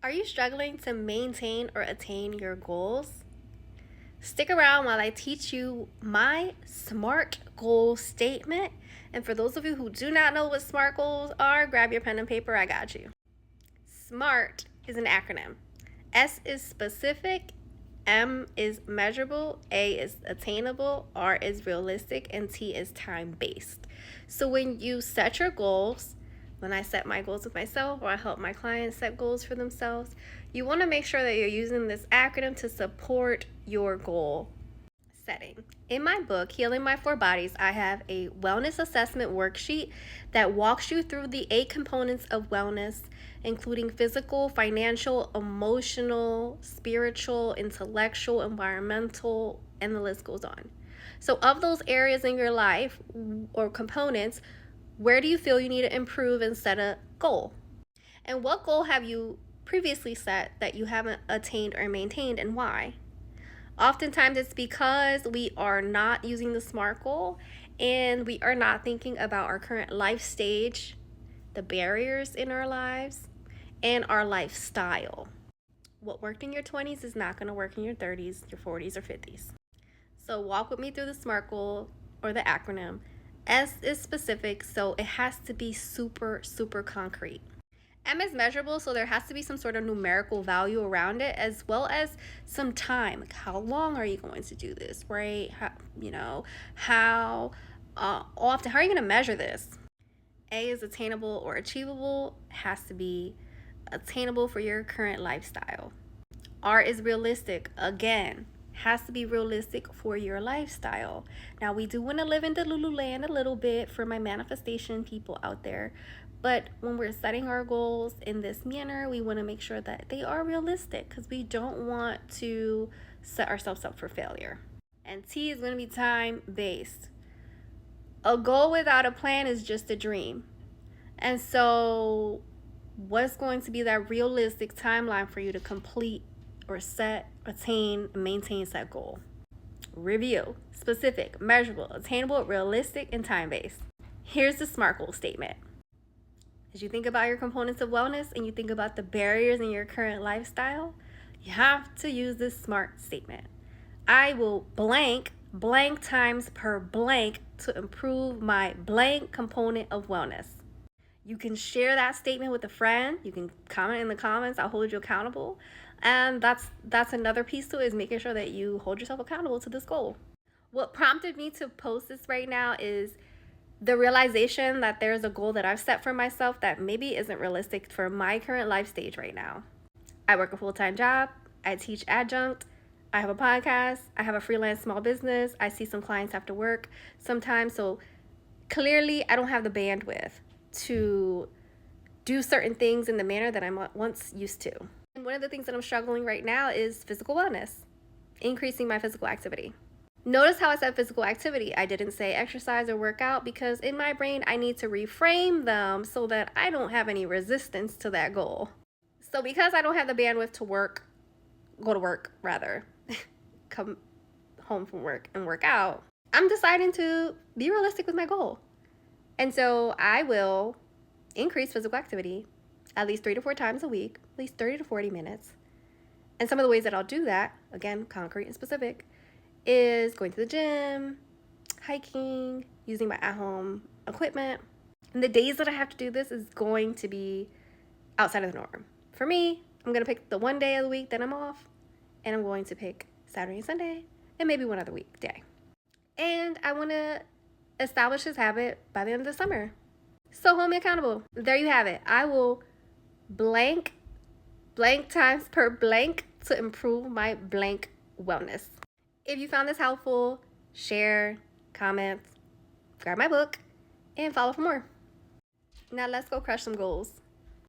Are you struggling to maintain or attain your goals? Stick around while I teach you my SMART goal statement. And for those of you who do not know what SMART goals are, grab your pen and paper. I got you. SMART is an acronym. S is specific, M is measurable, A is attainable, R is realistic, and T is time based. So when you set your goals, when I set my goals with myself or I help my clients set goals for themselves, you want to make sure that you're using this acronym to support your goal setting. In my book, Healing My Four Bodies, I have a wellness assessment worksheet that walks you through the 8 components of wellness, including physical, financial, emotional, spiritual, intellectual, environmental, and the list goes on. So, of those areas in your life or components, where do you feel you need to improve and set a goal? And what goal have you previously set that you haven't attained or maintained, and why? Oftentimes it's because we are not using the SMART goal and we are not thinking about our current life stage, the barriers in our lives, and our lifestyle. What worked in your 20s is not going to work in your 30s, your 40s, or 50s. So walk with me through the SMART goal or the acronym. S is specific, so it has to be super, super concrete. M is measurable, so there has to be some sort of numerical value around it, as well as some time. Like, how long are you going to do this, right? How often? How are you going to measure this? A is attainable or achievable. It has to be attainable for your current lifestyle. R is realistic. Again, has to be realistic for your lifestyle. Now, we do want to live in the Lululand a little bit for my manifestation people out there, but when we're setting our goals in this manner, we want to make sure that they are realistic because we don't want to set ourselves up for failure. And T is going to be time based. A goal without a plan is just a dream. And so, what's going to be that realistic timeline for you to complete or set, attain, and maintain said goal? Review: specific, measurable, attainable, realistic, and time based. Here's the SMART goal statement. As you think about your components of wellness and you think about the barriers in your current lifestyle, you have to use this SMART statement. I will blank times per blank to improve my blank component of wellness. You can share that statement with a friend. You can comment in the comments. I'll hold you accountable. And that's another piece to it, is making sure that you hold yourself accountable to this goal. What prompted me to post this right now is the realization that there's a goal that I've set for myself that maybe isn't realistic for my current life stage right now. I work a full-time job. I teach adjunct. I have a podcast. I have a freelance small business. I see some clients after work sometimes. So clearly, I don't have the bandwidth to do certain things in the manner that I'm once used to. And one of the things that I'm struggling right now is physical wellness, increasing my physical activity. Notice how I said physical activity. I didn't say exercise or workout because in my brain, I need to reframe them so that I don't have any resistance to that goal. So because I don't have the bandwidth to go to work rather, come home from work and work out, I'm deciding to be realistic with my goal. And so I will increase physical activity at least 3 to 4 times a week, at least 30 to 40 minutes. And some of the ways that I'll do that, again, concrete and specific, is going to the gym, hiking, using my at-home equipment. And the days that I have to do this is going to be outside of the norm. For me, I'm going to pick the one day of the week that I'm off, and I'm going to pick Saturday and Sunday, and maybe one other weekday. And I want to establish this habit by the end of the summer. So hold me accountable. There you have it. I will blank times per blank to improve my blank wellness. If you found this helpful, share, comment, grab my book, and follow for more. Now let's go crush some goals.